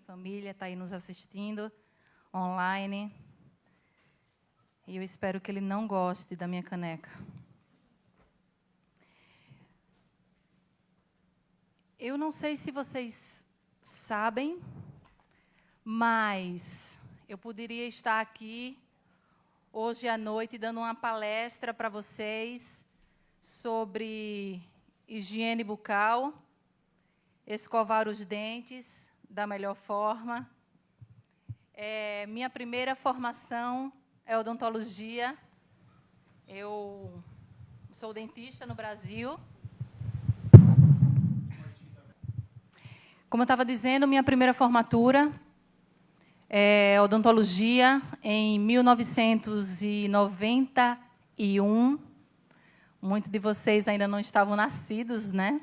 família, está aí nos assistindo online. E eu espero que ele não goste da minha caneca. Eu não sei se vocês sabem, mas eu poderia estar aqui hoje à noite dando uma palestra para vocês sobre higiene bucal, escovar os dentes da melhor forma. Minha primeira formação é odontologia. Eu sou dentista no Brasil. Como eu estava dizendo, minha primeira formatura é odontologia em 1991. Muitos de vocês ainda não estavam nascidos, né?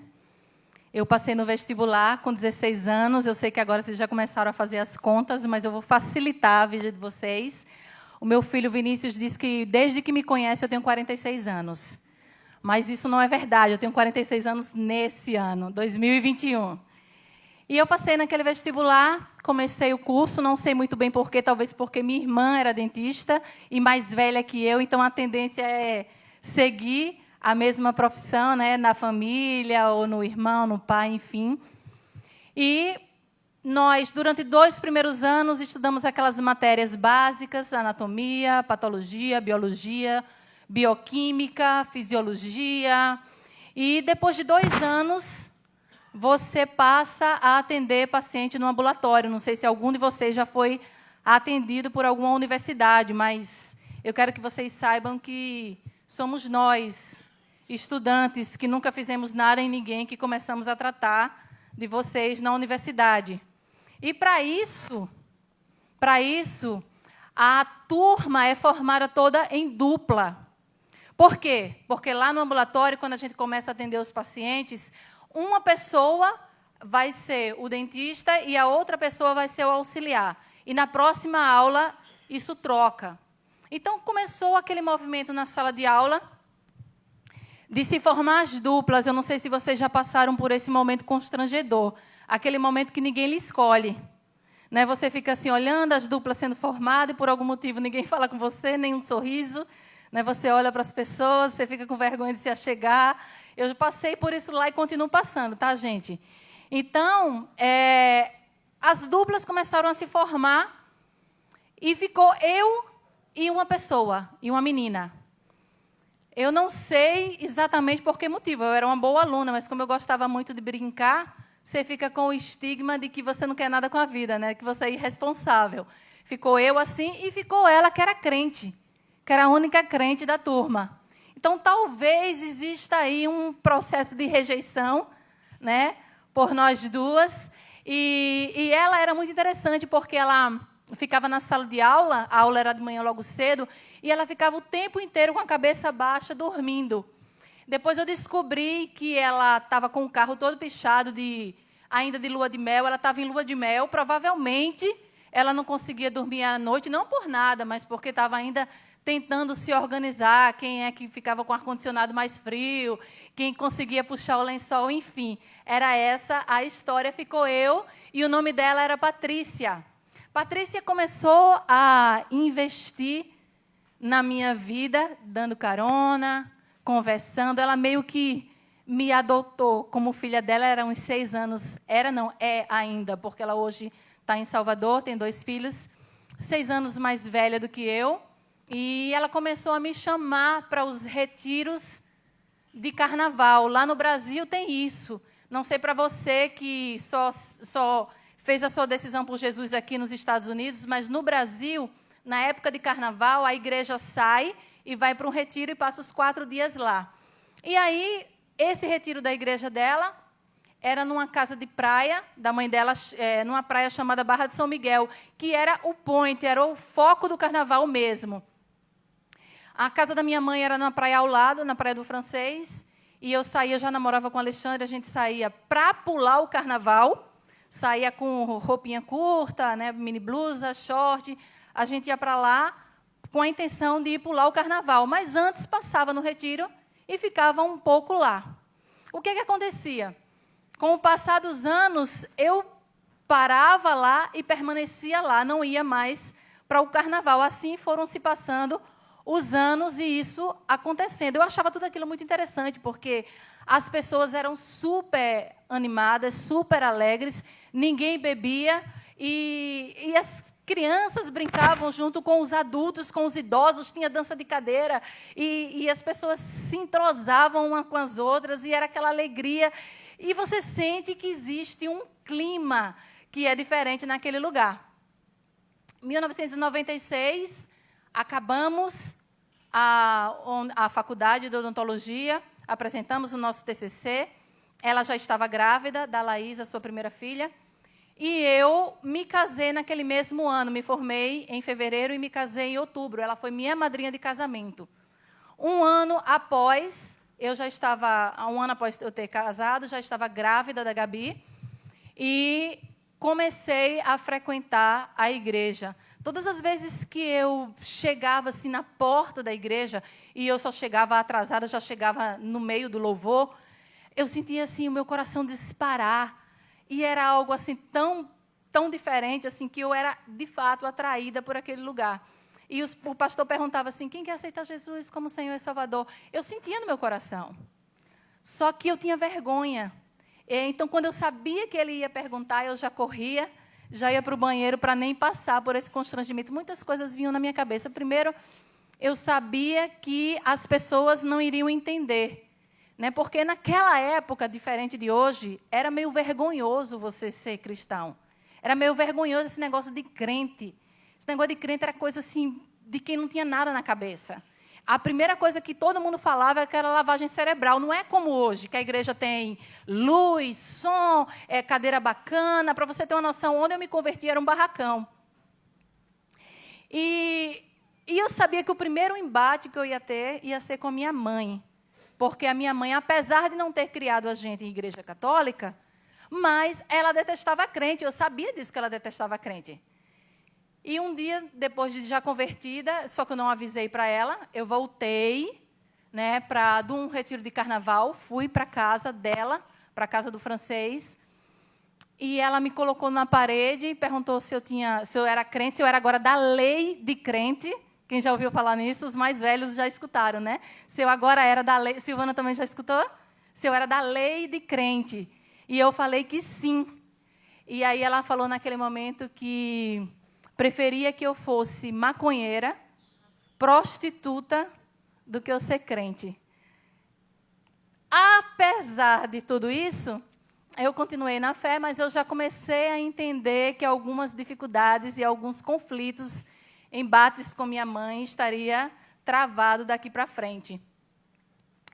Eu passei no vestibular com 16 anos. Eu sei que agora vocês já começaram a fazer as contas, mas eu vou facilitar a vida de vocês. O meu filho Vinícius diz que, desde que me conhece, eu tenho 46 anos. Mas isso não é verdade. Eu tenho 46 anos nesse ano, 2021. E eu passei naquele vestibular, comecei o curso, não sei muito bem porquê, talvez porque minha irmã era dentista e mais velha que eu, então a tendência é seguir a mesma profissão, né, na família, ou no irmão, no pai, enfim. E nós, durante 2 primeiros anos, estudamos aquelas matérias básicas, anatomia, patologia, biologia, bioquímica, fisiologia. E depois de 2 anos, você passa a atender paciente no ambulatório. Não sei se algum de vocês já foi atendido por alguma universidade, mas eu quero que vocês saibam que somos nós, estudantes, que nunca fizemos nada em ninguém, que começamos a tratar de vocês na universidade. E, para isso, a turma é formada toda em dupla. Por quê? Porque lá no ambulatório, quando a gente começa a atender os pacientes, uma pessoa vai ser o dentista e a outra pessoa vai ser o auxiliar. E, na próxima aula, isso troca. Então, começou aquele movimento na sala de aula de se formar as duplas. Eu não sei se vocês já passaram por esse momento constrangedor. Aquele momento que ninguém lhe escolhe. Né? Você fica assim, olhando as duplas sendo formadas e, por algum motivo, ninguém fala com você, nenhum sorriso. Né? Você olha para as pessoas, você fica com vergonha de se achegar. Eu passei por isso lá e continuo passando, tá, gente? Então, as duplas começaram a se formar e ficou eu e uma pessoa, e uma menina. Eu não sei exatamente por que motivo. Eu era uma boa aluna, mas como eu gostava muito de brincar, você fica com o estigma de que você não quer nada com a vida, né? Que você é irresponsável. Ficou eu assim e ficou ela, que era crente, que era a única crente da turma. Então, talvez exista aí um processo de rejeição, né, por nós duas. E ela era muito interessante, porque ela ficava na sala de aula, a aula era de manhã logo cedo, e ela ficava o tempo inteiro com a cabeça baixa, dormindo. Depois eu descobri que ela estava com o carro todo pichado, ainda de lua de mel. Ela estava em lua de mel, provavelmente ela não conseguia dormir à noite, não por nada, mas porque estava ainda tentando se organizar, quem é que ficava com o ar-condicionado mais frio, quem conseguia puxar o lençol, enfim. Era essa a história, ficou eu, e o nome dela era Patrícia. Patrícia começou a investir na minha vida, dando carona, conversando. Ela meio que me adotou como filha dela, era uns 6 anos, é ainda, porque ela hoje está em Salvador, tem 2 filhos, 6 anos mais velha do que eu. E ela começou a me chamar para os retiros de carnaval. Lá no Brasil tem isso. Não sei para você que só fez a sua decisão por Jesus aqui nos Estados Unidos, mas no Brasil, na época de carnaval, a igreja sai e vai para um retiro e passa os 4 dias lá. E aí, esse retiro da igreja dela era numa casa de praia, da mãe dela, numa praia chamada Barra de São Miguel, que era o point, era o foco do carnaval mesmo. A casa da minha mãe era na praia ao lado, na Praia do Francês, e eu já namorava com o Alexandre, a gente saía para pular o carnaval, saía com roupinha curta, né, mini blusa, short, a gente ia para lá com a intenção de ir pular o carnaval, mas antes passava no retiro e ficava um pouco lá. O que acontecia? Com o passar dos anos, eu parava lá e permanecia lá, não ia mais para o carnaval. Assim foram se passando os anos e isso acontecendo. Eu achava tudo aquilo muito interessante, porque as pessoas eram super animadas, super alegres, ninguém bebia, e as crianças brincavam junto com os adultos, com os idosos, tinha dança de cadeira, e as pessoas se entrosavam umas com as outras, e era aquela alegria. E você sente que existe um clima que é diferente naquele lugar. Em 1996, acabamos a faculdade de odontologia, apresentamos o nosso TCC, ela já estava grávida da Laís, a sua primeira filha, e eu me casei naquele mesmo ano, me formei em fevereiro e me casei em outubro. Ela foi minha madrinha de casamento. Um ano após eu ter casado, já estava grávida da Gabi, e comecei a frequentar a igreja. Todas as vezes que eu chegava assim na porta da igreja, e eu só chegava atrasada, já chegava no meio do louvor, eu sentia assim o meu coração disparar. E era algo assim tão diferente assim que eu era de fato atraída por aquele lugar. E o pastor perguntava assim: quem quer aceitar Jesus como Senhor e Salvador? Eu sentia no meu coração. Só que eu tinha vergonha. Então, quando eu sabia que ele ia perguntar, eu já corria, já ia para o banheiro para nem passar por esse constrangimento. Muitas coisas vinham na minha cabeça. Primeiro, eu sabia que as pessoas não iriam entender. Né? Porque naquela época, diferente de hoje, era meio vergonhoso você ser cristão. Era meio vergonhoso esse negócio de crente. Esse negócio de crente era coisa assim, de quem não tinha nada na cabeça. A primeira coisa que todo mundo falava era que era lavagem cerebral. Não é como hoje, que a igreja tem luz, som, cadeira bacana. Para você ter uma noção, onde eu me converti era um barracão. E eu sabia que o primeiro embate que eu ia ter ia ser com a minha mãe. Porque a minha mãe, apesar de não ter criado a gente em igreja católica, mas ela detestava crente. Eu sabia disso, que ela detestava crente. E um dia, depois de já convertida, só que eu não avisei para ela, eu voltei, né, de um retiro de carnaval, fui para a casa dela, para a casa do francês, e ela me colocou na parede e perguntou se eu era crente, se eu era agora da lei de crente. Quem já ouviu falar nisso? Os mais velhos já escutaram, né? Se eu agora era da lei... Silvana também já escutou? Se eu era da lei de crente. E eu falei que sim. E aí ela falou naquele momento que preferia que eu fosse maconheira, prostituta, do que eu ser crente. Apesar de tudo isso, eu continuei na fé, mas eu já comecei a entender que algumas dificuldades e alguns conflitos, embates com minha mãe, estaria travado daqui para frente.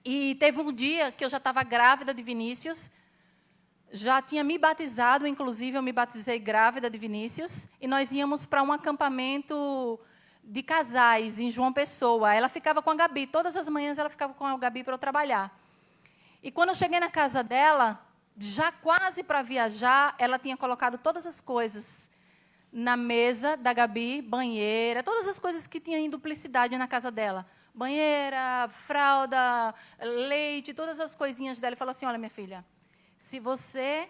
E teve um dia que eu já estava grávida de Vinícius, já tinha me batizado, inclusive eu me batizei grávida de Vinícius, e nós íamos para um acampamento de casais em João Pessoa. Ela ficava com a Gabi, todas as manhãs ela ficava com a Gabi para eu trabalhar. E quando eu cheguei na casa dela, já quase para viajar, ela tinha colocado todas as coisas na mesa da Gabi, banheira, todas as coisas que tinham em duplicidade na casa dela. Banheira, fralda, leite, todas as coisinhas dela. E falou assim: olha, minha filha, se você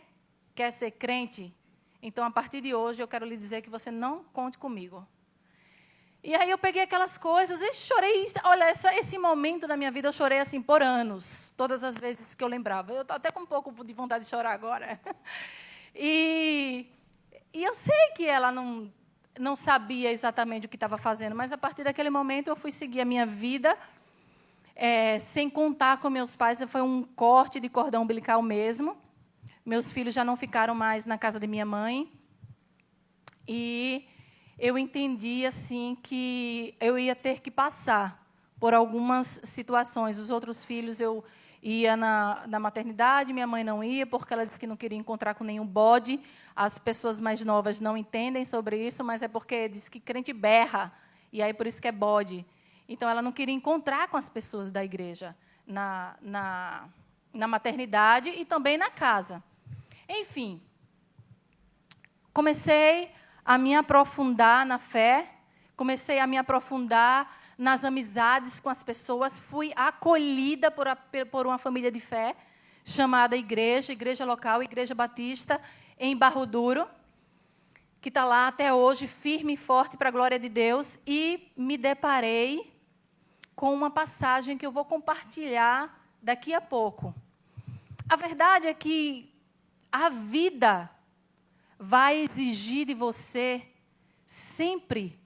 quer ser crente, então, a partir de hoje, eu quero lhe dizer que você não conte comigo. E aí eu peguei aquelas coisas e chorei. Olha, esse momento da minha vida eu chorei assim por anos, todas as vezes que eu lembrava. Eu estou até com um pouco de vontade de chorar agora. E eu sei que ela não sabia exatamente o que estava fazendo, mas a partir daquele momento eu fui seguir a minha vida, sem contar com meus pais. Foi um corte de cordão umbilical mesmo. Meus filhos já não ficaram mais na casa de minha mãe. E eu entendi assim que eu ia ter que passar por algumas situações. Os outros filhos eu ia na maternidade, minha mãe não ia, porque ela disse que não queria encontrar com nenhum bode. As pessoas mais novas não entendem sobre isso, mas é porque diz que crente berra, e aí por isso que é bode. Então, ela não queria encontrar com as pessoas da igreja na maternidade e também na casa. Enfim, comecei a me aprofundar na fé, comecei a me aprofundar nas amizades com as pessoas, fui acolhida por uma família de fé, chamada igreja local, Igreja Batista, em Barro Duro. que está lá até hoje, firme e forte para a glória de Deus, e me deparei com uma passagem que eu vou compartilhar daqui a pouco. A verdade é que a vida vai exigir de você sempre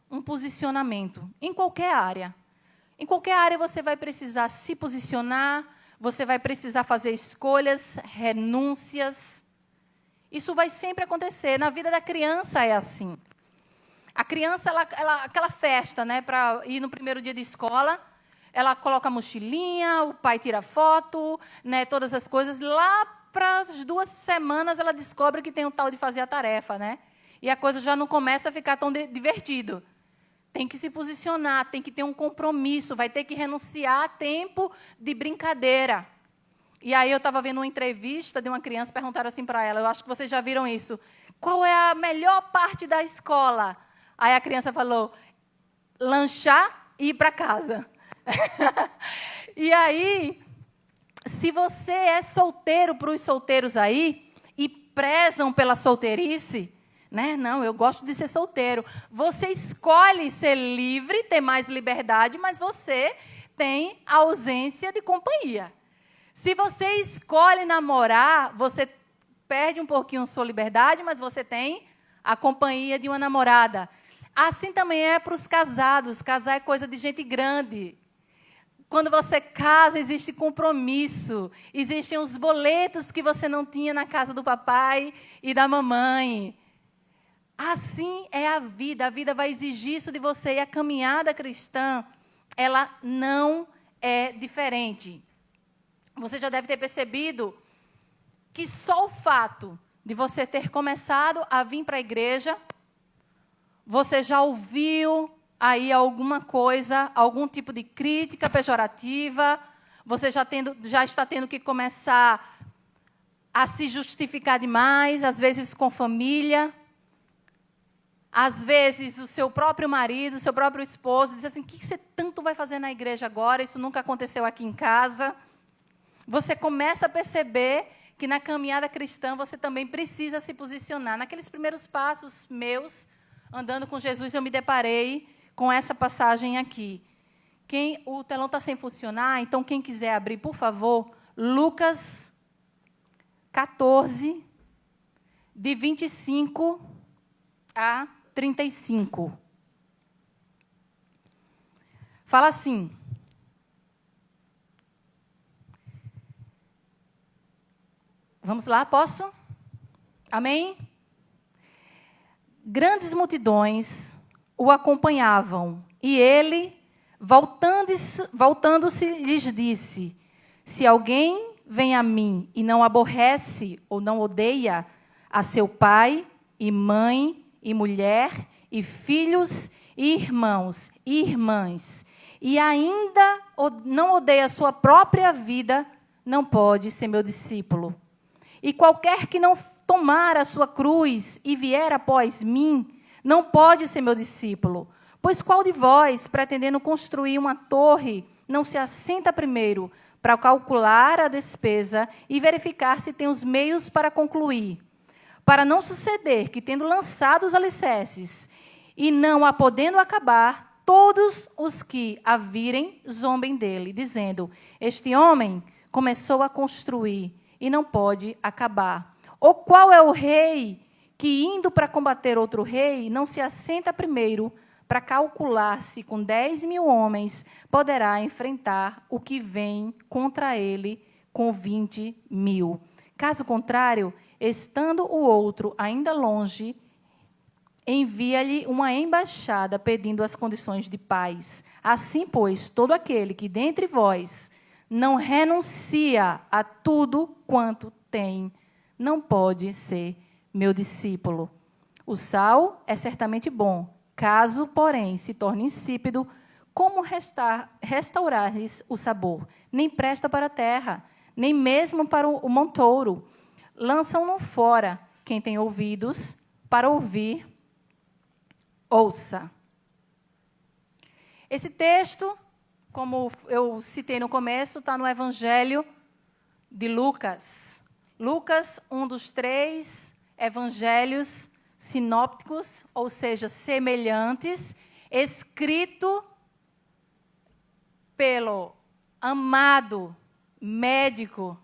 um posicionamento, em qualquer área. Em qualquer área você vai precisar se posicionar, você vai precisar fazer escolhas, renúncias. Isso vai sempre acontecer. Na vida da criança é assim. A criança, aquela festa, né, para ir no primeiro dia de escola, ela coloca a mochilinha, o pai tira foto, né, todas as coisas. Lá para as 2 semanas ela descobre que tem um tal de fazer a tarefa, né? E a coisa já não começa a ficar tão divertido. Tem que se posicionar, tem que ter um compromisso, vai ter que renunciar a tempo de brincadeira. E aí eu estava vendo uma entrevista de uma criança, perguntaram assim para ela, eu acho que vocês já viram isso, qual é a melhor parte da escola? Aí a criança falou, lanchar e ir para casa. E aí, se você é solteiro, para os solteiros aí, e prezam pela solteirice, né? Não, eu gosto de ser solteiro. Você escolhe ser livre, ter mais liberdade, mas você tem a ausência de companhia. Se você escolhe namorar, você perde um pouquinho sua liberdade, mas você tem a companhia de uma namorada. Assim também é para os casados. Casar é coisa de gente grande. Quando você casa, existe compromisso. Existem os boletos que você não tinha na casa do papai e da mamãe. Assim é a vida vai exigir isso de você. E a caminhada cristã, ela não é diferente. Você já deve ter percebido que só o fato de você ter começado a vir para a igreja, você já ouviu aí alguma coisa, algum tipo de crítica pejorativa, você já está tendo que começar a se justificar demais, às vezes com família. Às vezes, o seu próprio marido, o seu próprio esposo, diz assim, o que você tanto vai fazer na igreja agora? Isso nunca aconteceu aqui em casa. Você começa a perceber que na caminhada cristã você também precisa se posicionar. Naqueles primeiros passos meus, andando com Jesus, eu me deparei com essa passagem aqui. O telão está sem funcionar, então quem quiser abrir, por favor, Lucas 14, de 25 a 35. Fala assim. Vamos lá, posso? Amém? Grandes multidões o acompanhavam, e ele, voltando-se, lhes disse, se alguém vem a mim e não aborrece ou não odeia a seu pai e mãe e mulher, e filhos, e irmãos, e irmãs, e ainda não odeia a sua própria vida, não pode ser meu discípulo. E qualquer que não tomar a sua cruz e vier após mim, não pode ser meu discípulo. Pois qual de vós, pretendendo construir uma torre, não se assenta primeiro para calcular a despesa e verificar se tem os meios para concluir? Para não suceder que, tendo lançado os alicerces e não a podendo acabar, todos os que a virem zombem dele, dizendo, este homem começou a construir e não pode acabar. Ou qual é o rei que, indo para combater outro rei, não se assenta primeiro para calcular se com 10.000 homens poderá enfrentar o que vem contra ele com 20.000? Caso contrário, estando o outro ainda longe, envia-lhe uma embaixada pedindo as condições de paz. Assim, pois, todo aquele que dentre vós não renuncia a tudo quanto tem, não pode ser meu discípulo. O sal é certamente bom, caso, porém, se torne insípido, como restaurar-lhes o sabor? Nem presta para a terra, nem mesmo para o montouro. Lançam-no fora. Quem tem ouvidos para ouvir, ouça. Esse texto, como eu citei no começo, está no Evangelho de Lucas. Lucas, um dos 3 evangelhos sinópticos, ou seja, semelhantes, escrito pelo amado médico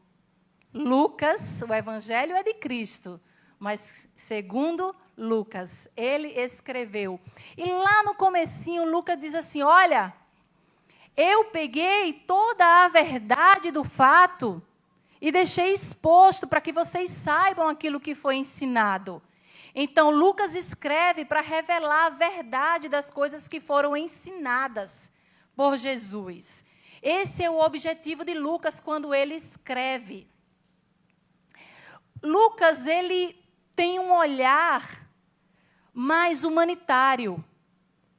Lucas. O evangelho é de Cristo, mas segundo Lucas, ele escreveu. E lá no comecinho, Lucas diz assim, olha, eu peguei toda a verdade do fato e deixei exposto para que vocês saibam aquilo que foi ensinado. Então, Lucas escreve para revelar a verdade das coisas que foram ensinadas por Jesus. Esse é o objetivo de Lucas quando ele escreve. Lucas, ele tem um olhar mais humanitário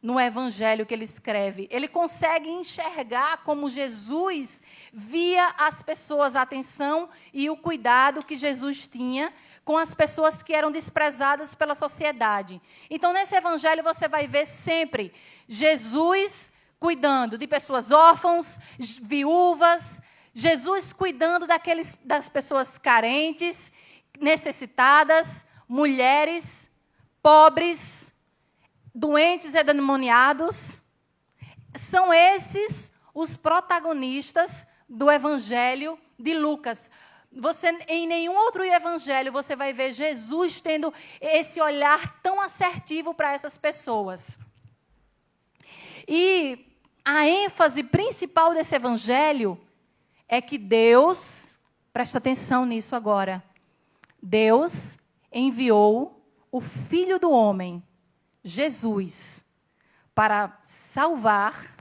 no evangelho que ele escreve. Ele consegue enxergar como Jesus via as pessoas, a atenção e o cuidado que Jesus tinha com as pessoas que eram desprezadas pela sociedade. Então, nesse evangelho, você vai ver sempre Jesus cuidando de pessoas órfãos, viúvas, Jesus cuidando das pessoas carentes, necessitadas, mulheres, pobres, doentes e endemoniados. São esses os protagonistas do evangelho de Lucas. Em nenhum outro evangelho você vai ver Jesus tendo esse olhar tão assertivo para essas pessoas. E a ênfase principal desse evangelho é que Deus, presta atenção nisso agora, Deus enviou o Filho do Homem, Jesus, para salvar,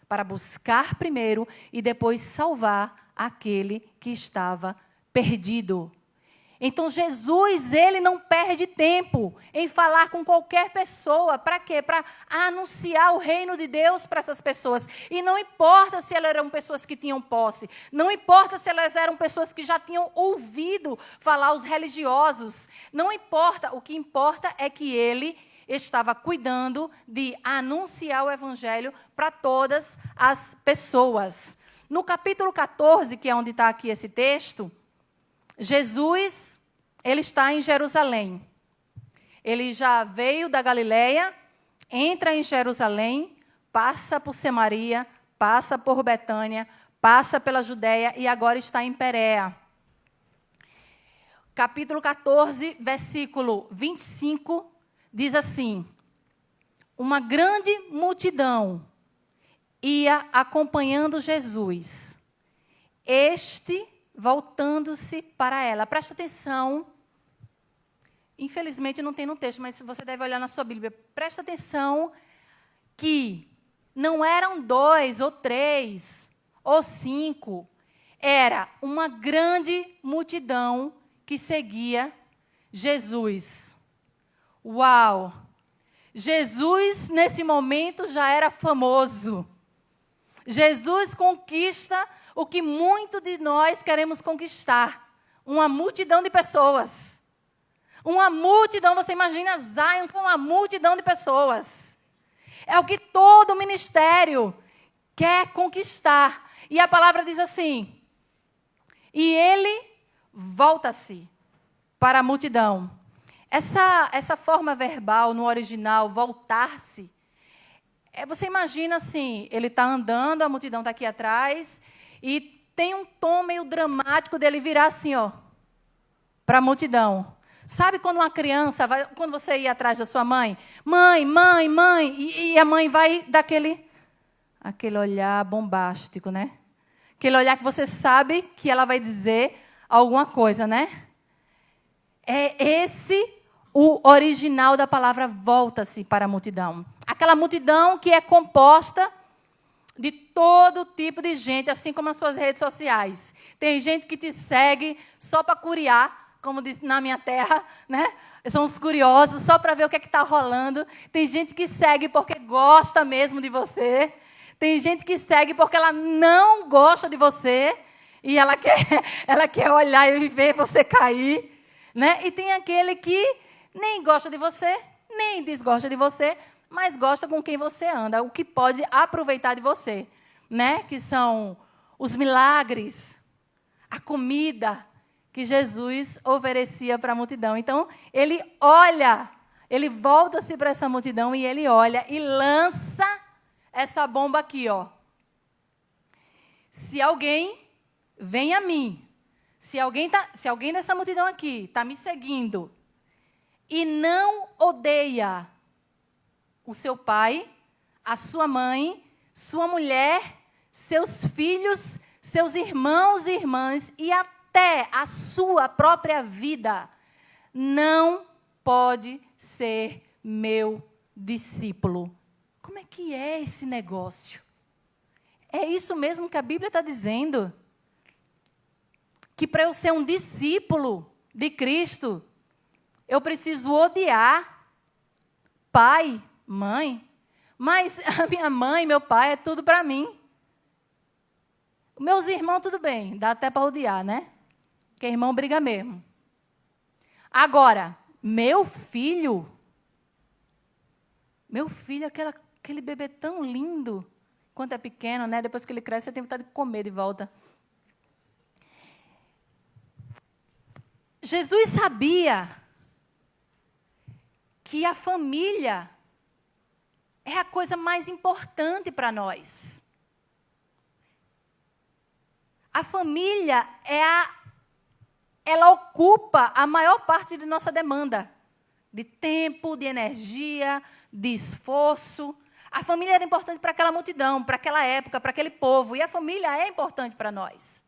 para buscar primeiro e depois salvar aquele que estava perdido. Então, Jesus, ele não perde tempo em falar com qualquer pessoa. Para quê? Para anunciar o reino de Deus para essas pessoas. E não importa se elas eram pessoas que tinham posse. Não importa se elas eram pessoas que já tinham ouvido falar os religiosos. Não importa. O que importa é que ele estava cuidando de anunciar o evangelho para todas as pessoas. No capítulo 14, que é onde está aqui esse texto, Jesus, ele está em Jerusalém. Ele já veio da Galileia, entra em Jerusalém, passa por Samaria, passa por Betânia, passa pela Judéia e agora está em Pérea. Capítulo 14, versículo 25, diz assim: uma grande multidão ia acompanhando Jesus. Este voltando-se para ela. Presta atenção. Infelizmente não tem no texto, mas você deve olhar na sua Bíblia. Presta atenção que não eram 2 ou 3 ou 5. Era uma grande multidão que seguia Jesus. Uau! Jesus, nesse momento, já era famoso. Jesus conquista o que muitos de nós queremos conquistar. Uma multidão de pessoas. Uma multidão, você imagina Zion com uma multidão de pessoas. É o que todo ministério quer conquistar. E a palavra diz assim: e ele volta-se para a multidão. Essa forma verbal no original, voltar-se, você imagina assim, ele está andando, a multidão está aqui atrás, e tem um tom meio dramático dele virar assim, ó, para a multidão. Sabe quando uma criança, quando você ia atrás da sua mãe? Mãe, mãe, mãe, e a mãe vai dar aquele olhar bombástico, né? Aquele olhar que você sabe que ela vai dizer alguma coisa, né? É esse o original da palavra volta-se para a multidão. Aquela multidão que é composta de todo tipo de gente, assim como as suas redes sociais. Tem gente que te segue só para curiar, como diz na minha terra, né? São os curiosos, só para ver o que é que está rolando. Tem gente que segue porque gosta mesmo de você. Tem gente que segue porque ela não gosta de você e ela quer olhar e ver você cair, né? E tem aquele que nem gosta de você, nem desgosta de você, mas gosta com quem você anda, o que pode aproveitar de você, né? Que são os milagres, a comida que Jesus oferecia para a multidão. Então, ele olha Ele volta-se para essa multidão e ele olha e lança essa bomba aqui, ó. Se alguém vem a mim, se alguém dessa multidão aqui está me seguindo e não odeia o seu pai, a sua mãe, sua mulher, seus filhos, seus irmãos e irmãs e até a sua própria vida, não pode ser meu discípulo. Como é que é esse negócio? É isso mesmo que a Bíblia está dizendo? Que para eu ser um discípulo de Cristo, eu preciso odiar pai, mãe. Mas a minha mãe, meu pai, é tudo para mim. Meus irmãos, tudo bem, dá até para odiar, né? Porque irmão briga mesmo. Agora, meu filho, aquele bebê tão lindo, quando é pequeno, né? Depois que ele cresce, você tem vontade de comer de volta. Jesus sabia que a família é a coisa mais importante para nós. A família ela ocupa a maior parte de nossa demanda, de tempo, de energia, de esforço. A família era importante para aquela multidão, para aquela época, para aquele povo, e a família é importante para nós.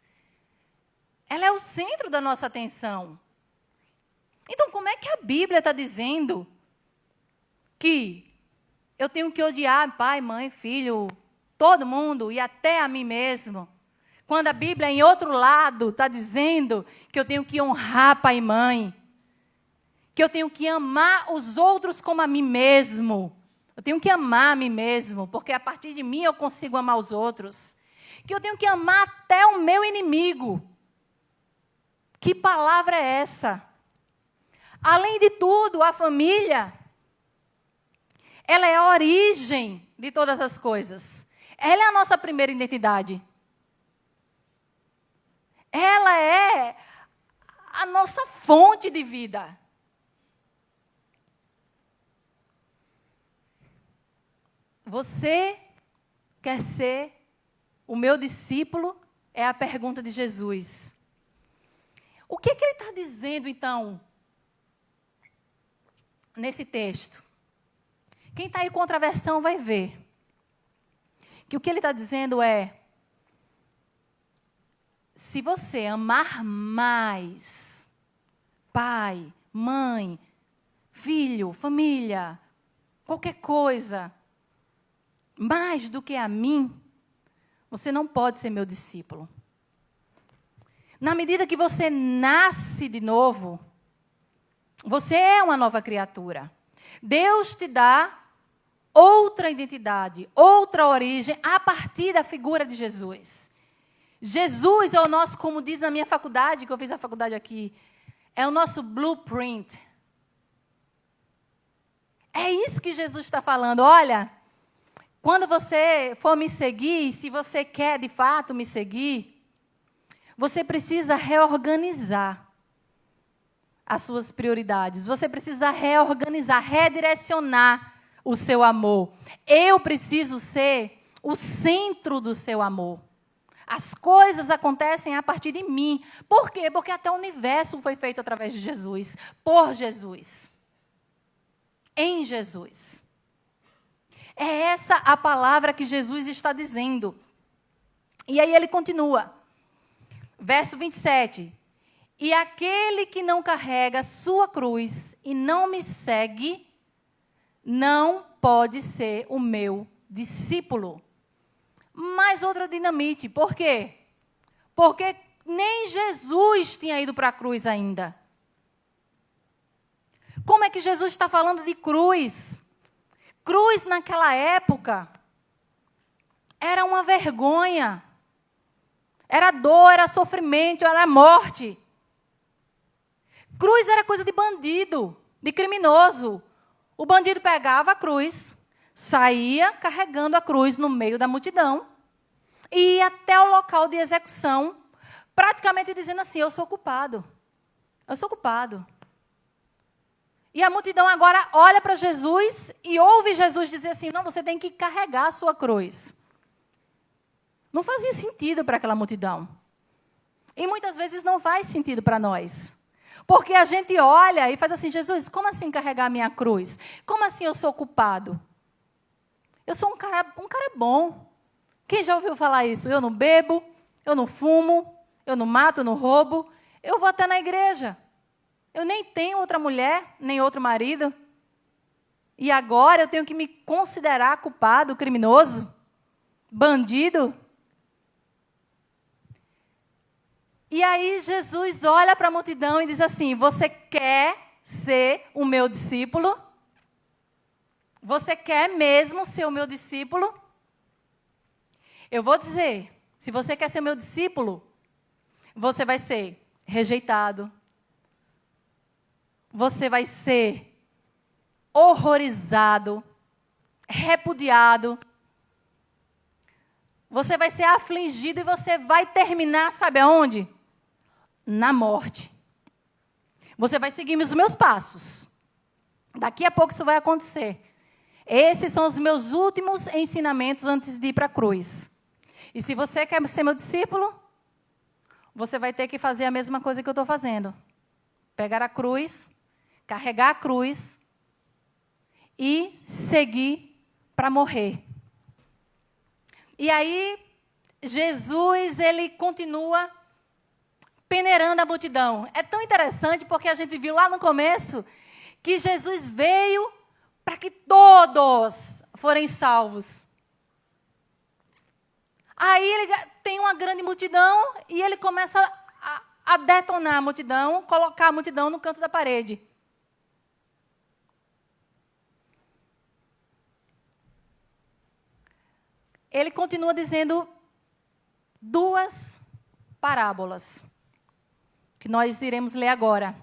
Ela é o centro da nossa atenção. Então, como é que a Bíblia está dizendo que eu tenho que odiar pai, mãe, filho, todo mundo e até a mim mesmo? Quando a Bíblia, em outro lado, está dizendo que eu tenho que honrar pai e mãe, que eu tenho que amar os outros como a mim mesmo. Eu tenho que amar a mim mesmo, porque a partir de mim eu consigo amar os outros. Que eu tenho que amar até o meu inimigo. Que palavra é essa? Além de tudo, a família, ela é a origem de todas as coisas. Ela é a nossa primeira identidade. Ela é a nossa fonte de vida. Você quer ser o meu discípulo? É a pergunta de Jesus. O que ele está dizendo, então, nesse texto? Quem está aí contra a versão vai ver que o que ele está dizendo é: se você amar mais pai, mãe, filho, família, qualquer coisa, mais do que a mim, você não pode ser meu discípulo. Na medida que você nasce de novo, você é uma nova criatura. Deus te dá outra identidade, outra origem, a partir da figura de Jesus. Jesus é o nosso, como diz na minha faculdade, que eu fiz a faculdade aqui, é o nosso blueprint. É isso que Jesus está falando. Olha, quando você for me seguir, se você quer de fato me seguir, você precisa reorganizar as suas prioridades. Você precisa reorganizar, redirecionar o seu amor. Eu preciso ser o centro do seu amor. As coisas acontecem a partir de mim. Por quê? Porque até o universo foi feito através de Jesus, por Jesus, em Jesus. É essa a palavra que Jesus está dizendo. E aí ele continua. Verso 27. E aquele que não carrega sua cruz e não me segue, não pode ser o meu discípulo. Mais outra dinamite. Por quê? Porque nem Jesus tinha ido para a cruz ainda. Como é que Jesus está falando de cruz? Cruz naquela época era uma vergonha. Era dor, era sofrimento, era morte. Cruz era coisa de bandido, de criminoso. O bandido pegava a cruz, saía carregando a cruz no meio da multidão e ia até o local de execução, praticamente dizendo assim: eu sou culpado. Eu sou culpado. E a multidão agora olha para Jesus e ouve Jesus dizer assim, não, você tem que carregar a sua cruz. Não fazia sentido para aquela multidão. E muitas vezes não faz sentido para nós. Porque a gente olha e faz assim, Jesus, como assim carregar a minha cruz? Como assim eu sou culpado? Eu sou um cara bom. Quem já ouviu falar isso? Eu não bebo, eu não fumo, eu não mato, eu não roubo. Eu vou até na igreja. Eu nem tenho outra mulher, nem outro marido. E agora eu tenho que me considerar culpado, criminoso, bandido? E aí Jesus olha para a multidão e diz assim, você quer ser o meu discípulo? Você quer mesmo ser o meu discípulo? Eu vou dizer, se você quer ser o meu discípulo, você vai ser rejeitado. Você vai ser horrorizado, repudiado. Você vai ser afligido e você vai terminar, sabe aonde? Na morte. Você vai seguir os meus passos. Daqui a pouco isso vai acontecer. Esses são os meus últimos ensinamentos antes de ir para a cruz. E se você quer ser meu discípulo, você vai ter que fazer a mesma coisa que eu estou fazendo. Pegar a cruz, carregar a cruz e seguir para morrer. E aí, Jesus, ele continua peneirando a multidão. É tão interessante porque a gente viu lá no começo que Jesus veio para que todos forem salvos. Aí ele tem uma grande multidão e ele começa a detonar a multidão, colocar a multidão no canto da parede. Ele continua dizendo 2 parábolas, que nós iremos ler agora.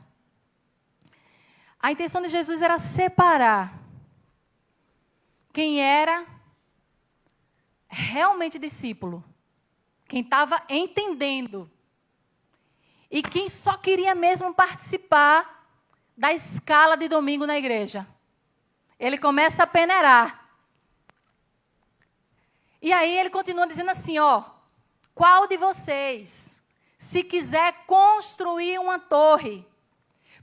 A intenção de Jesus era separar quem era realmente discípulo, quem estava entendendo, e quem só queria mesmo participar da escala de domingo na igreja. Ele começa a peneirar. E aí ele continua dizendo assim, ó, qual de vocês, se quiser construir uma torre,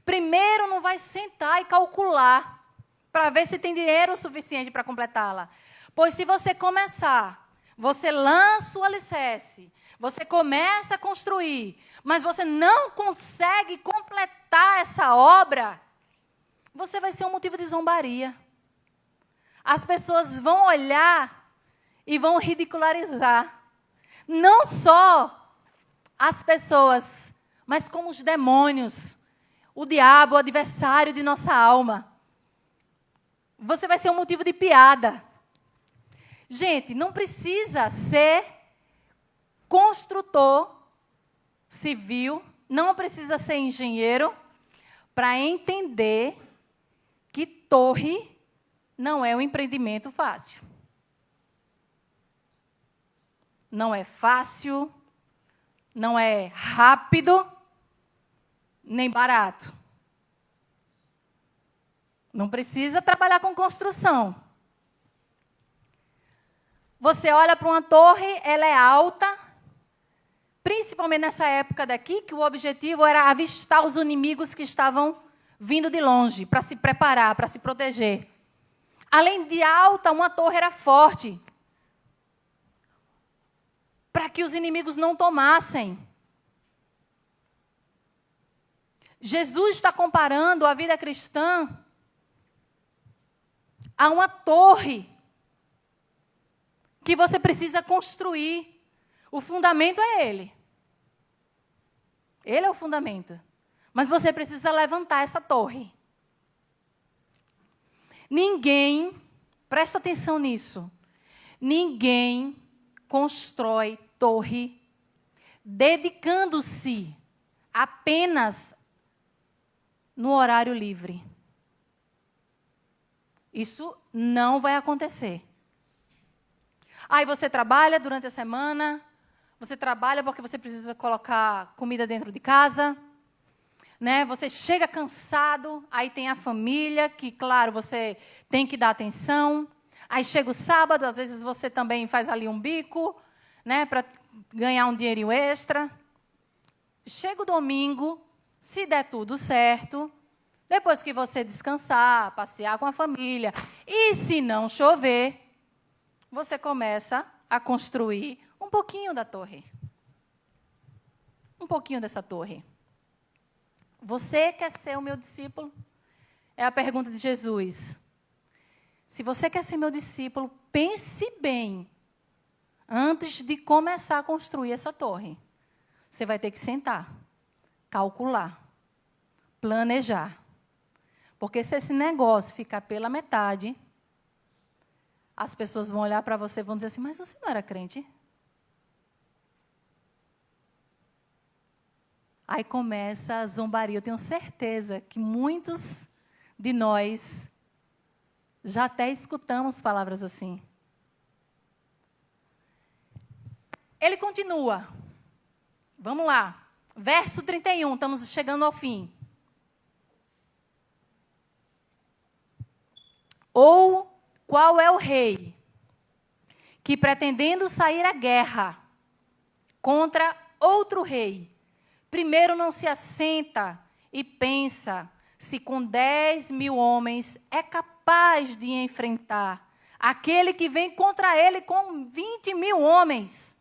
primeiro não vai sentar e calcular para ver se tem dinheiro suficiente para completá-la. Pois se você começar, você lança o alicerce, você começa a construir, mas você não consegue completar essa obra, você vai ser um motivo de zombaria. As pessoas vão olhar e vão ridicularizar. Não só as pessoas, mas como os demônios, o diabo, o adversário de nossa alma. Você vai ser um motivo de piada. Gente, não precisa ser construtor civil, não precisa ser engenheiro para entender que torre não é um empreendimento fácil. Não é fácil, não é rápido, nem barato. Não precisa trabalhar com construção. Você olha para uma torre, ela é alta, principalmente nessa época daqui, que o objetivo era avistar os inimigos que estavam vindo de longe, para se preparar, para se proteger. Além de alta, uma torre era forte, para que os inimigos não tomassem. Jesus está comparando a vida cristã a uma torre que você precisa construir. O fundamento é Ele. Ele é o fundamento. Mas você precisa levantar essa torre. Ninguém, presta atenção nisso, ninguém constrói torre dedicando-se apenas no horário livre. Isso não vai acontecer. Aí você trabalha durante a semana, você trabalha porque você precisa colocar comida dentro de casa, né? Você chega cansado, aí tem a família, que, claro, você tem que dar atenção. Aí chega o sábado, às vezes você também faz ali um bico, né, para ganhar um dinheirinho extra. Chega o domingo, se der tudo certo, depois que você descansar, passear com a família, e se não chover, você começa a construir um pouquinho da torre. Um pouquinho dessa torre. Você quer ser o meu discípulo? É a pergunta de Jesus. Se você quer ser meu discípulo, pense bem antes de começar a construir essa torre. Você vai ter que sentar, calcular, planejar. Porque se esse negócio ficar pela metade, as pessoas vão olhar para você e vão dizer assim, mas você não era crente? Aí começa a zombaria. Eu tenho certeza que muitos de nós já até escutamos palavras assim. Ele continua. Vamos lá. Verso 31, estamos chegando ao fim. Ou qual é o rei que, pretendendo sair à guerra contra outro rei, primeiro não se assenta e pensa se com 10.000 homens é capaz de enfrentar aquele que vem contra ele com 20.000 homens?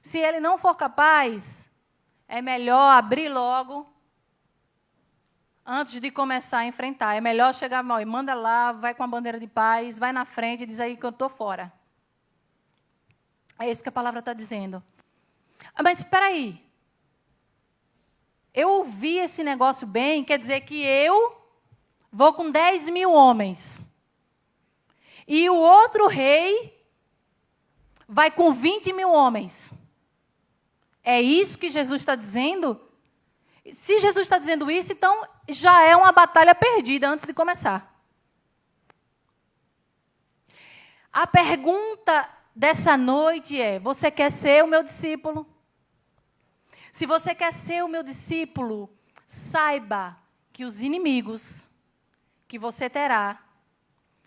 Se ele não for capaz, é melhor abrir logo antes de começar a enfrentar. É melhor chegar mal e manda lá, vai com a bandeira de paz, vai na frente e diz aí que eu estou fora. É isso que a palavra está dizendo. Mas espera aí. Eu ouvi esse negócio bem, quer dizer que eu vou com 10.000 homens. E o outro rei vai com 20.000 homens. É isso que Jesus está dizendo? Se Jesus está dizendo isso, então já é uma batalha perdida antes de começar. A pergunta dessa noite é, você quer ser o meu discípulo? Se você quer ser o meu discípulo, saiba que os inimigos que você terá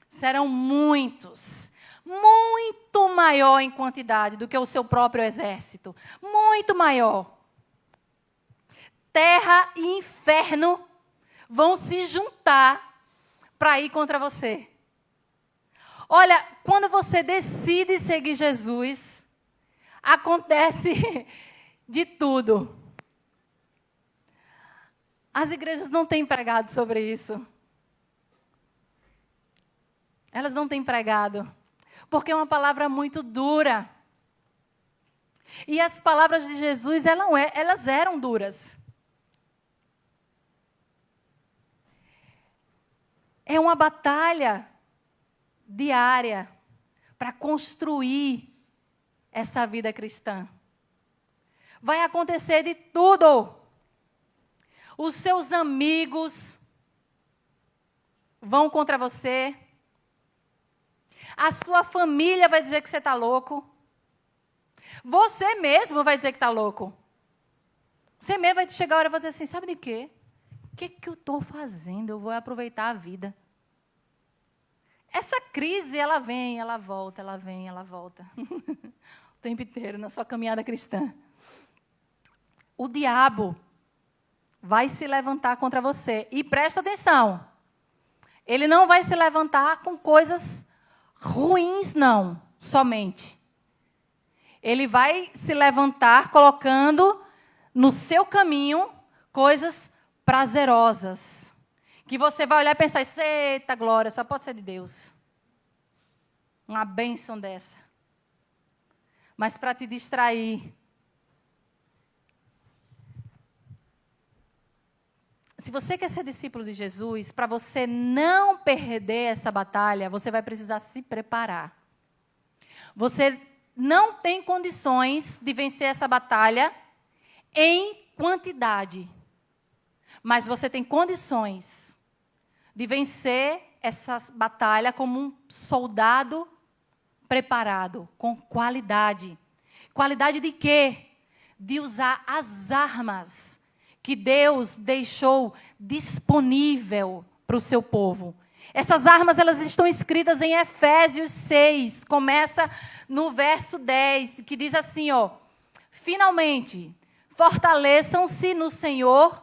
serão muitos, muito maior em quantidade do que o seu próprio exército. Muito maior. Terra e inferno vão se juntar para ir contra você. Olha, quando você decide seguir Jesus, acontece de tudo. As igrejas não têm pregado sobre isso. Elas não têm pregado. Porque é uma palavra muito dura. E as palavras de Jesus, elas eram duras. É uma batalha diária para construir essa vida cristã. Vai acontecer de tudo. Os seus amigos vão contra você. A sua família vai dizer que você está louco. Você mesmo vai dizer que está louco. Você mesmo vai chegar a hora e vai dizer assim, sabe de quê? O que eu estou fazendo? Eu vou aproveitar a vida. Essa crise, ela vem, ela volta, ela vem, ela volta. O tempo inteiro, na sua caminhada cristã. O diabo vai se levantar contra você. E presta atenção. Ele não vai se levantar com coisas ruins, não, somente. Ele vai se levantar colocando no seu caminho coisas prazerosas. Que você vai olhar e pensar, eita glória, só pode ser de Deus. Uma bênção dessa. Mas para te distrair. Se você quer ser discípulo de Jesus, para você não perder essa batalha, você vai precisar se preparar. Você não tem condições de vencer essa batalha em quantidade. Mas você tem condições de vencer essa batalha como um soldado preparado, com qualidade. Qualidade de quê? De usar as armas que Deus deixou disponível para o seu povo. Essas armas, elas estão escritas em Efésios 6, começa no verso 10, que diz assim, ó: finalmente, fortaleçam-se no Senhor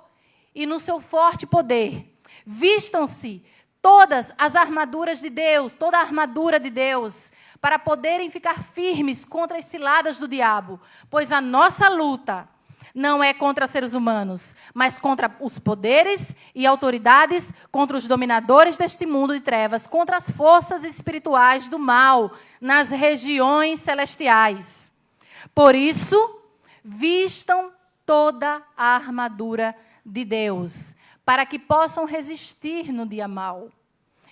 e no seu forte poder. Vistam-se todas as armaduras de Deus, toda a armadura de Deus, para poderem ficar firmes contra as ciladas do diabo. Pois a nossa luta não é contra seres humanos, mas contra os poderes e autoridades, contra os dominadores deste mundo de trevas, contra as forças espirituais do mal nas regiões celestiais. Por isso, vistam toda a armadura de Deus, para que possam resistir no dia mau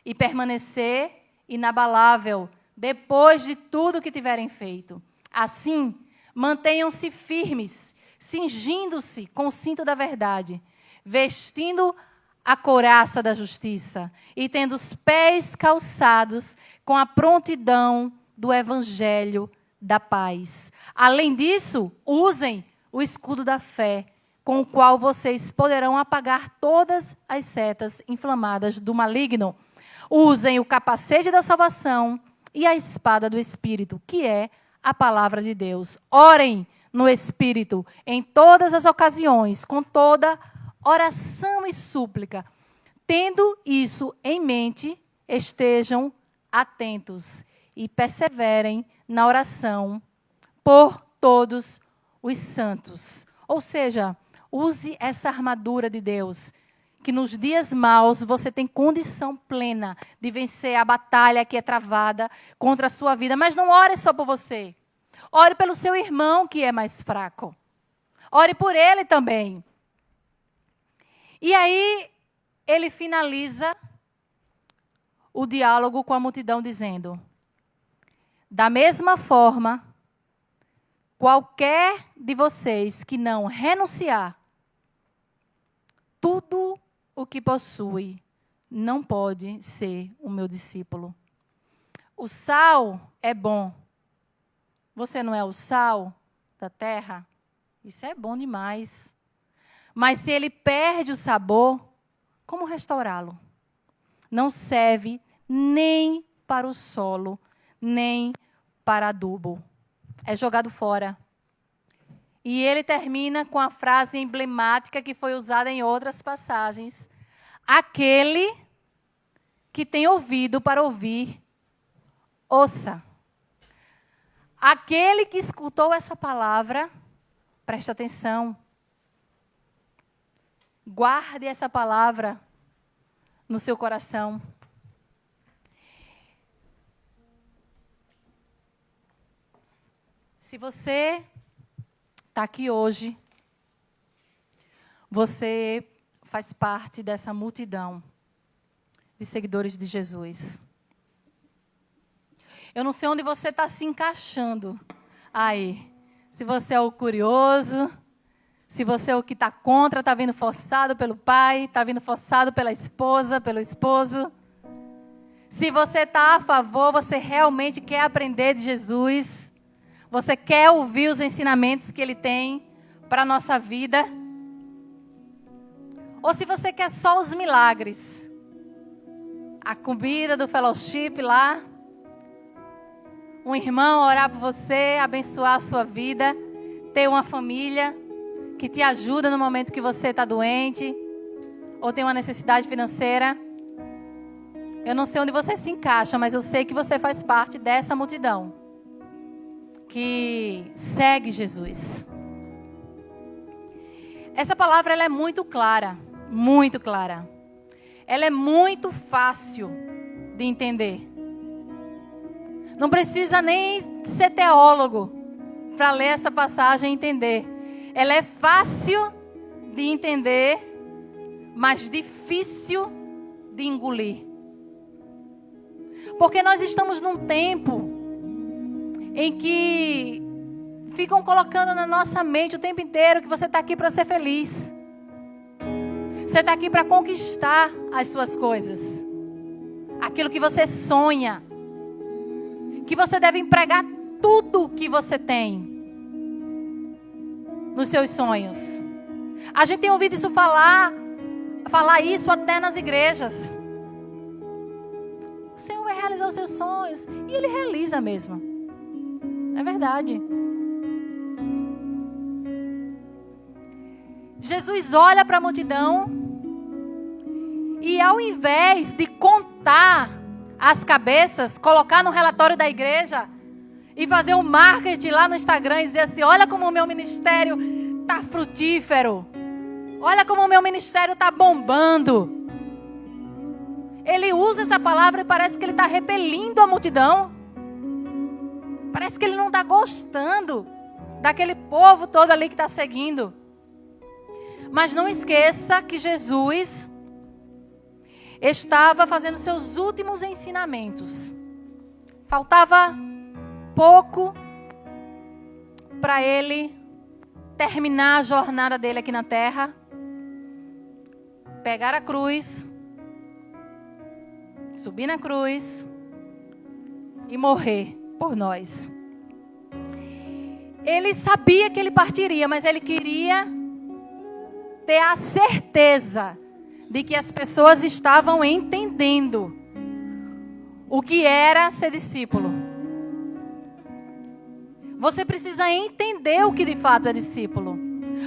e permanecer inabalável depois de tudo que tiverem feito. Assim, mantenham-se firmes, cingindo-se com o cinto da verdade, vestindo a couraça da justiça e tendo os pés calçados com a prontidão do evangelho da paz. Além disso, usem o escudo da fé, com o qual vocês poderão apagar todas as setas inflamadas do maligno. Usem o capacete da salvação e a espada do Espírito, que é a palavra de Deus. Orem no Espírito em todas as ocasiões, com toda oração e súplica. Tendo isso em mente, estejam atentos e perseverem na oração por todos os santos. Ou seja, use essa armadura de Deus, que nos dias maus você tem condição plena de vencer a batalha que é travada contra a sua vida. Mas não ore só por você. Ore pelo seu irmão que é mais fraco. Ore por ele também. E aí, ele finaliza o diálogo com a multidão dizendo: da mesma forma, qualquer de vocês que não renunciar tudo o que possui, não pode ser o meu discípulo. O sal é bom. Você não é o sal da terra? Isso é bom demais. Mas se ele perde o sabor, como restaurá-lo? Não serve nem para o solo, nem para adubo. É jogado fora. E ele termina com a frase emblemática que foi usada em outras passagens: aquele que tem ouvido para ouvir, ouça. Aquele que escutou essa palavra, preste atenção. Guarde essa palavra no seu coração. Se você está aqui hoje, você faz parte dessa multidão de seguidores de Jesus. Eu não sei onde você está se encaixando aí. Se você é o curioso, se você é o que está contra, está vindo forçado pelo pai, está vindo forçado pela esposa, pelo esposo. Se você está a favor, você realmente quer aprender de Jesus. Você quer ouvir os ensinamentos que Ele tem para a nossa vida? Ou se você quer só os milagres, a comida do fellowship lá, um irmão orar por você, abençoar a sua vida, ter uma família que te ajuda no momento que você está doente, ou tem uma necessidade financeira. Eu não sei onde você se encaixa, mas eu sei que você faz parte dessa multidão que segue Jesus. Essa palavra ela é muito clara, muito clara. Ela é muito fácil de entender. Não precisa nem ser teólogo para ler essa passagem e entender. Ela é fácil de entender, mas difícil de engolir. Porque nós estamos num tempo em que ficam colocando na nossa mente o tempo inteiro que você está aqui para ser feliz. Você está aqui para conquistar as suas coisas. Aquilo que você sonha. Que você deve empregar tudo que você tem nos seus sonhos. A gente tem ouvido isso falar isso até nas igrejas. O Senhor vai realizar os seus sonhos. E Ele realiza mesmo. É verdade. Jesus olha para a multidão e, ao invés de contar as cabeças, colocar no relatório da igreja e fazer um marketing lá no Instagram e dizer assim: olha como o meu ministério está frutífero, olha como o meu ministério está bombando. Ele usa essa palavra e parece que ele está repelindo a multidão. Parece que ele não está gostando daquele povo todo ali que está seguindo. Mas não esqueça que Jesus estava fazendo seus últimos ensinamentos. Faltava pouco para ele terminar a jornada dele aqui na terra, pegar a cruz, subir na cruz e morrer por nós. Ele sabia que ele partiria, mas ele queria ter a certeza de que as pessoas estavam entendendo o que era ser discípulo. Você precisa entender o que de fato é discípulo,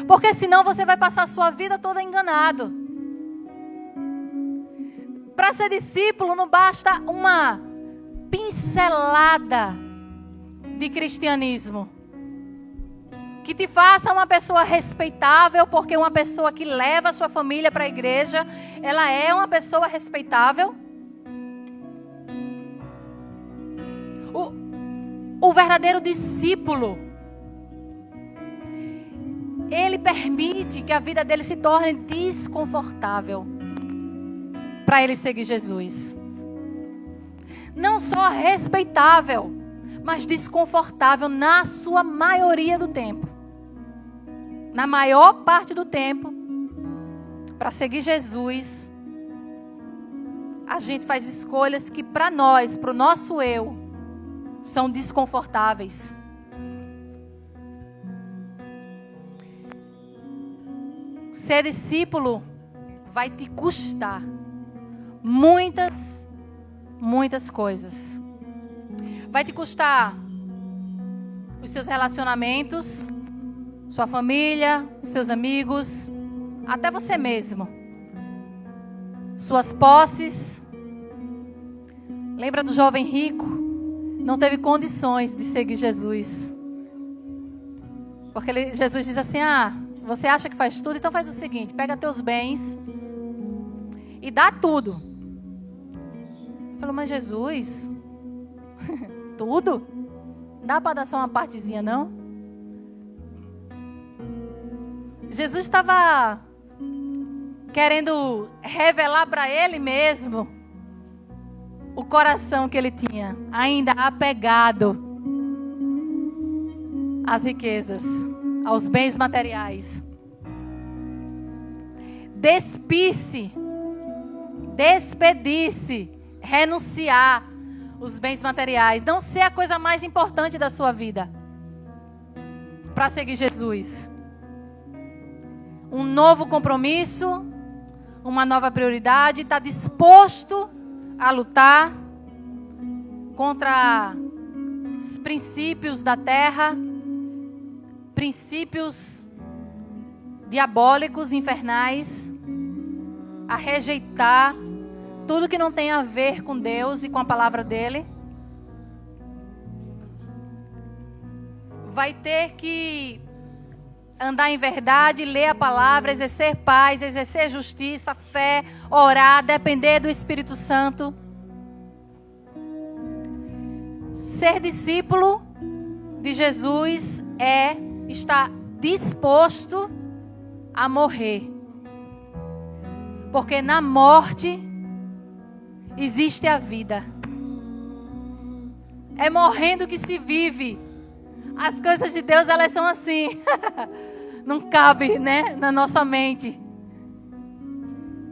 porque senão você vai passar a sua vida toda enganado. Para ser discípulo não basta uma pincelada de cristianismo que te faça uma pessoa respeitável, porque uma pessoa que leva a sua família para a igreja, ela é uma pessoa respeitável. O verdadeiro discípulo, ele permite que a vida dele se torne desconfortável para ele seguir Jesus. Não só respeitável, mas desconfortável na sua maioria do tempo. Na maior parte do tempo, para seguir Jesus, a gente faz escolhas que para nós, para o nosso eu, são desconfortáveis. Ser discípulo vai te custar muitas coisas. Vai te custar os seus relacionamentos, sua família, seus amigos, até você mesmo. Suas posses. Lembra do jovem rico? Não teve condições de seguir Jesus. Porque Jesus diz assim: você acha que faz tudo? Então faz o seguinte, pega teus bens e dá tudo. Ele falou: mas Jesus, tudo? Dá para dar só uma partezinha, não? Jesus estava querendo revelar para ele mesmo o coração que ele tinha, ainda apegado às riquezas, aos bens materiais. Despir-se, despedir-se, renunciar os bens materiais, não ser a coisa mais importante da sua vida, para seguir Jesus. Um novo compromisso, uma nova prioridade, está disposto a lutar contra os princípios da terra, princípios diabólicos, infernais, a rejeitar tudo que não tem a ver com Deus e com a palavra dele. Vai ter que andar em verdade, ler a palavra, exercer paz, exercer justiça, fé, orar, depender do Espírito Santo. Ser discípulo de Jesus é estar disposto a morrer. Porque na morte existe a vida. É morrendo que se vive. As coisas de Deus, elas são assim. Não cabe, né, na nossa mente.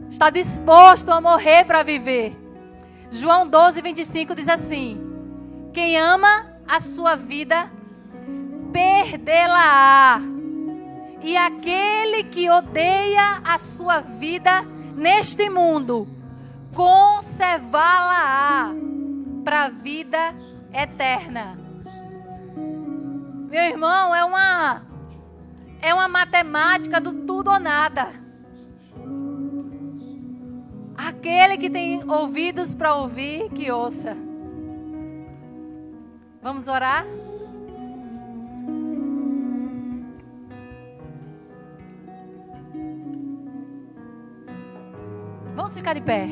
Está disposto a morrer para viver. João 12:25 diz assim: quem ama a sua vida, perdê-la-á. E aquele que odeia a sua vida neste mundo, conservá-la-á para a vida eterna. Meu irmão, é uma matemática do tudo ou nada. Aquele que tem ouvidos para ouvir, que ouça. Vamos orar? Vamos ficar de pé.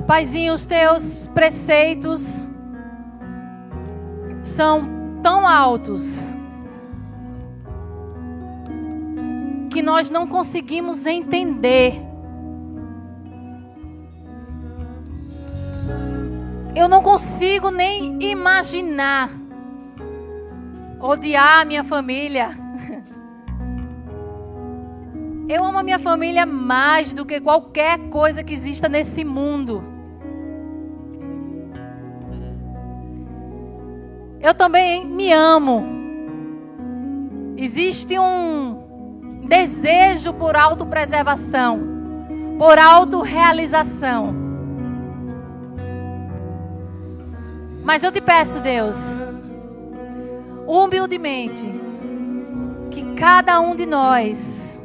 Paizinho, os teus preceitos são tão altos que nós não conseguimos entender. Eu não consigo nem imaginar odiar a minha família. Eu amo a minha família mais do que qualquer coisa que exista nesse mundo. Eu também me amo. Existe um desejo por autopreservação, por autorrealização. Mas eu te peço, Deus, humildemente, que cada um de nós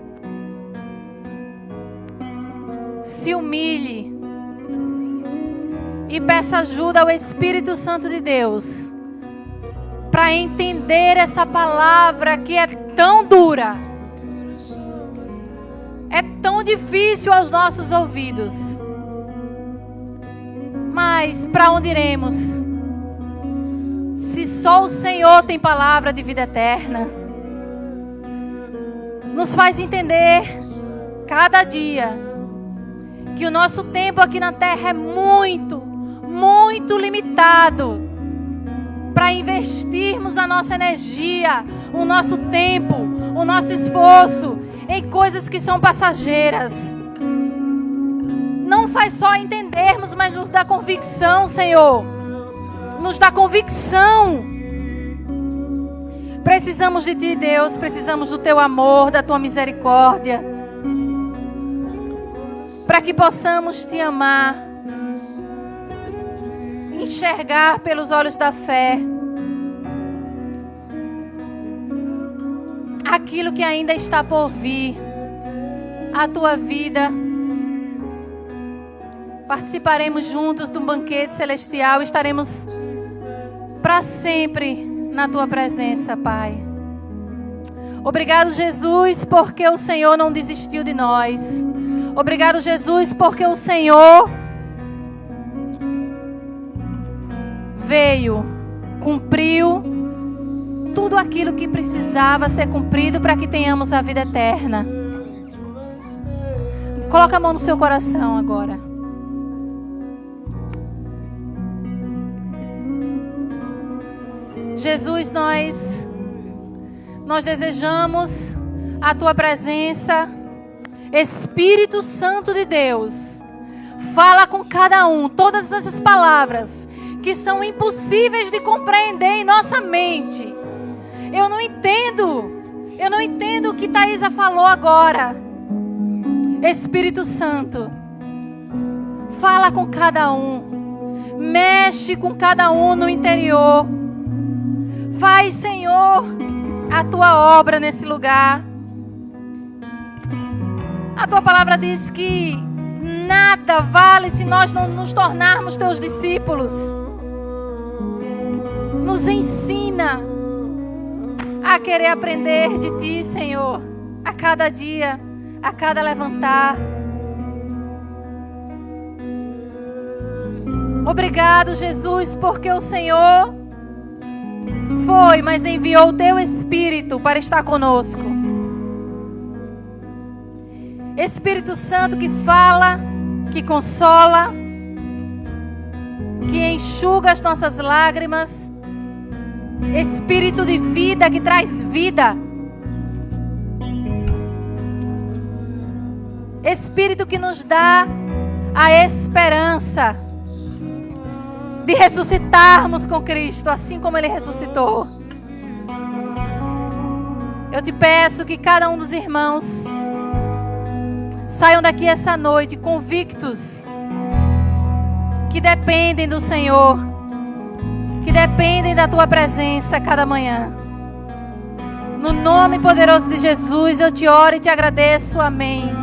se humilhe e peça ajuda ao Espírito Santo de Deus para entender essa palavra que é tão dura, é tão difícil aos nossos ouvidos. Mas para onde iremos? Se só o Senhor tem palavra de vida eterna. Nos faz entender cada dia que o nosso tempo aqui na terra é muito, muito limitado para investirmos a nossa energia, o nosso tempo, o nosso esforço em coisas que são passageiras. Não faz só entendermos, mas nos dá convicção, Senhor. Nos dá convicção. Precisamos de Ti, Deus. Precisamos do Teu amor, da Tua misericórdia, para que possamos Te amar, enxergar pelos olhos da fé aquilo que ainda está por vir, a Tua vida. Participaremos juntos de um banquete celestial, estaremos para sempre na Tua presença, Pai. Obrigado, Jesus, porque o Senhor não desistiu de nós. Obrigado, Jesus, porque o Senhor veio, cumpriu tudo aquilo que precisava ser cumprido para que tenhamos a vida eterna. Coloca a mão no seu coração agora. Jesus, nós desejamos a Tua presença. Espírito Santo de Deus, fala com cada um todas essas palavras que são impossíveis de compreender em nossa mente. Eu não entendo o que Thaisa falou agora. Espírito Santo, fala com cada um, mexe com cada um no interior. Faz, Senhor, a Tua obra nesse lugar. A Tua palavra diz que nada vale se nós não nos tornarmos Teus discípulos. Nos ensina a querer aprender de Ti, Senhor, a cada dia, a cada levantar. Obrigado, Jesus, porque o Senhor foi, mas enviou o Teu Espírito para estar conosco. Espírito Santo que fala, que consola, que enxuga as nossas lágrimas. Espírito de vida que traz vida. Espírito que nos dá a esperança. de ressuscitarmos com Cristo, assim como Ele ressuscitou. Eu te peço que cada um dos irmãos saiam daqui essa noite convictos que dependem do Senhor, que dependem da Tua presença a cada manhã. No nome poderoso de Jesus, eu te oro e te agradeço. Amém.